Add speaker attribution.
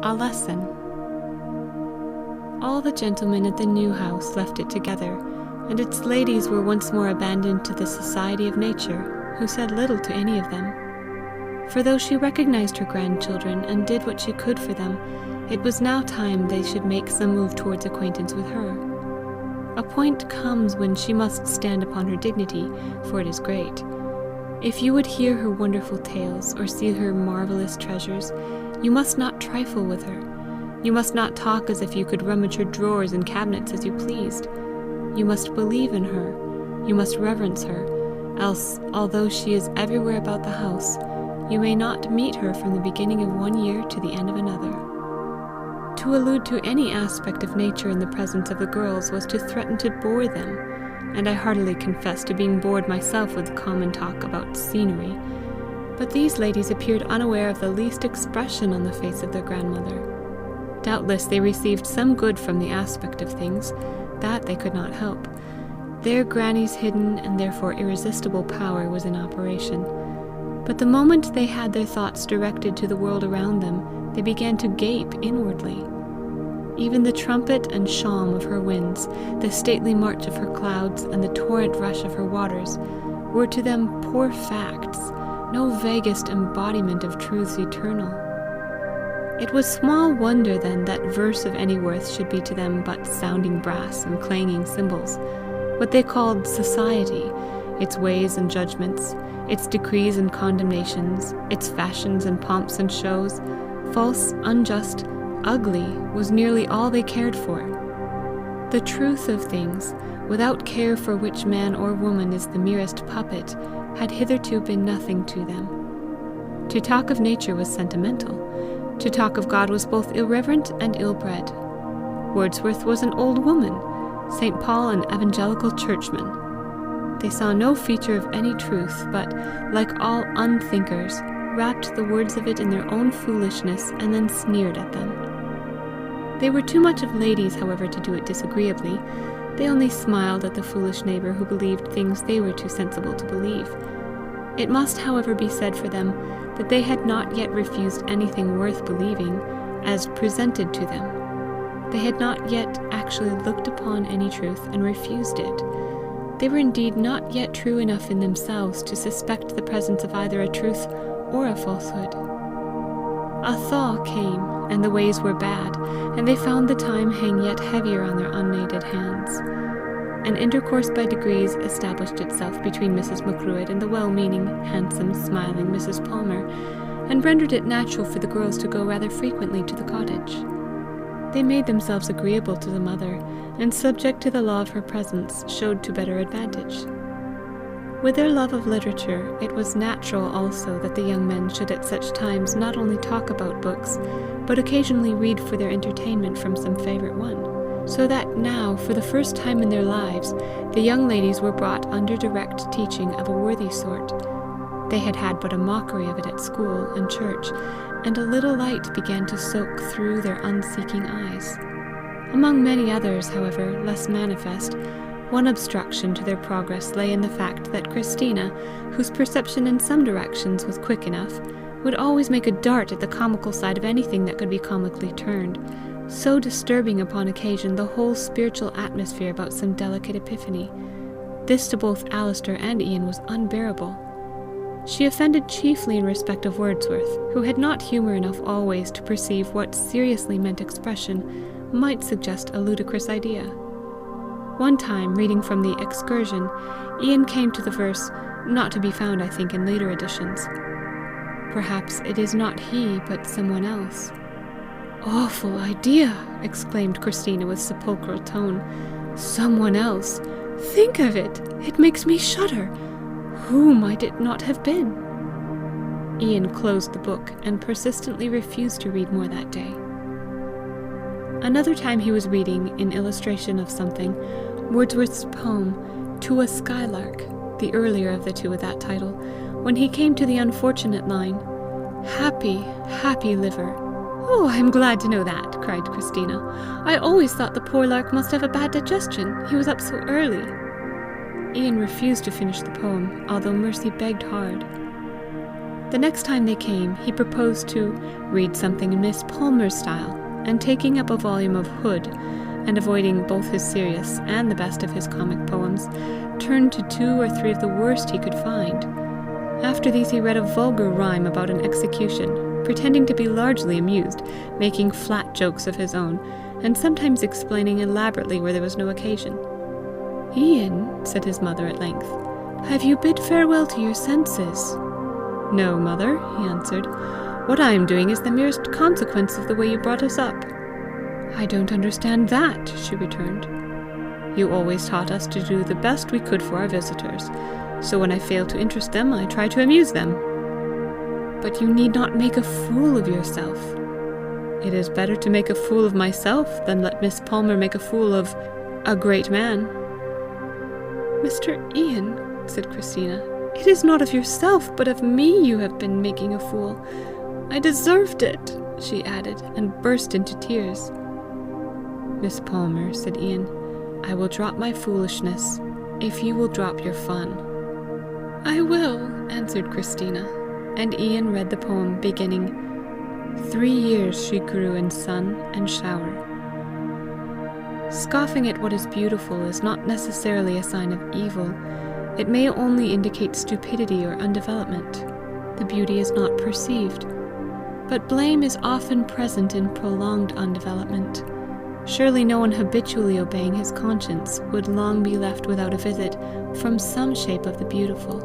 Speaker 1: A lesson. All the gentlemen at the new house left it together, and its ladies were once more abandoned to the society of nature, who said little to any of them. For though she recognized her grandchildren and did what she could for them, it was now time they should make some move towards acquaintance with her. A point comes when she must stand upon her dignity, for it is great. If you would hear her wonderful tales, or see her marvelous treasures, you must not trifle with her. You must not talk as if you could rummage her drawers and cabinets as you pleased. You must believe in her. You must reverence her, else, although she is everywhere about the house, you may not meet her from the beginning of one year to the end of another. To allude to any aspect of nature in the presence of the girls was to threaten to bore them, and I heartily confess to being bored myself with common talk about scenery. But these ladies appeared unaware of the least expression on the face of their grandmother. Doubtless they received some good from the aspect of things, that they could not help. Their granny's hidden and therefore irresistible power was in operation. But the moment they had their thoughts directed to the world around them, they began to gape inwardly. Even the trumpet and shawm of her winds, the stately march of her clouds, and the torrent rush of her waters, were to them poor facts, no vaguest embodiment of truths eternal. It was small wonder then that verse of any worth should be to them but sounding brass and clanging cymbals. What they called society, its ways and judgments, its decrees and condemnations, its fashions and pomps and shows, false, unjust, ugly, was nearly all they cared for. The truth of things, without care for which man or woman is the merest puppet, had hitherto been nothing to them. To talk of nature was sentimental. To talk of God was both irreverent and ill-bred. Wordsworth was an old woman, St. Paul an evangelical churchman. They saw no feature of any truth, but, like all unthinkers, wrapped the words of it in their own foolishness and then sneered at them. They were too much of ladies, however, to do it disagreeably. They only smiled at the foolish neighbor who believed things they were too sensible to believe. It must, however, be said for them that they had not yet refused anything worth believing, as presented to them. They had not yet actually looked upon any truth and refused it. They were indeed not yet true enough in themselves to suspect the presence of either a truth or a falsehood. A thaw came, and the ways were bad, and they found the time hang yet heavier on their unaided hands. An intercourse by degrees established itself between Mrs. Macruadh and the well-meaning, handsome, smiling Mrs. Palmer, and rendered it natural for the girls to go rather frequently to the cottage. They made themselves agreeable to the mother, and subject to the law of her presence, showed to better advantage. With their love of literature, it was natural also that the young men should at such times not only talk about books, but occasionally read for their entertainment from some favorite one. So that now, for the first time in their lives, the young ladies were brought under direct teaching of a worthy sort. They had had but a mockery of it at school and church, and a little light began to soak through their unseeking eyes. Among many others, however, less manifest, one obstruction to their progress lay in the fact that Christina, whose perception in some directions was quick enough, would always make a dart at the comical side of anything that could be comically turned, so disturbing upon occasion the whole spiritual atmosphere about some delicate epiphany. This to both Alister and Ian was unbearable. She offended chiefly in respect of Wordsworth, who had not humour enough always to perceive what seriously meant expression might suggest a ludicrous idea. One time, reading from the Excursion, Ian came to the verse, not to be found, I think, in later editions. Perhaps it is not he, but someone else. "Awful idea!" exclaimed Christina with sepulchral tone. "Someone else! Think of it! It makes me shudder! Who might it not have been?" Ian closed the book and persistently refused to read more that day. Another time he was reading, in illustration of something, Wordsworth's poem, "To a Skylark," the earlier of the two with that title, when he came to the unfortunate line, "Happy, happy liver." "Oh, I am glad to know that," cried Christina. "I always thought the poor lark must have a bad digestion, he was up so early." Ian refused to finish the poem, although Mercy begged hard. The next time they came, he proposed to read something in Miss Palmer's style, and taking up a volume of Hood, and avoiding both his serious and the best of his comic poems, turned to 2 or 3 of the worst he could find. After these he read a vulgar rhyme about an execution, pretending to be largely amused, making flat jokes of his own, and sometimes explaining elaborately where there was no occasion. "Ian," said his mother at length, "have you bid farewell to your senses?" "No, mother," he answered. "What I am doing is the merest consequence of the way you brought us up." "I don't understand that," she returned. "You always taught us to do the best we could for our visitors, so when I fail to interest them, I try to amuse them." "But you need not make a fool of yourself." "It is better to make a fool of myself than let Miss Palmer make a fool of a great man." "Mr. Ian," said Christina, "it is not of yourself, but of me you have been making a fool. I deserved it," she added, and burst into tears. "Miss Palmer," said Ian, "I will drop my foolishness, if you will drop your fun." "I will," answered Christina, and Ian read the poem beginning, "3 years she grew in sun and shower." Scoffing at what is beautiful is not necessarily a sign of evil. It may only indicate stupidity or undevelopment. The beauty is not perceived. But blame is often present in prolonged undevelopment. Surely no one habitually obeying his conscience would long be left without a visit from some shape of the beautiful.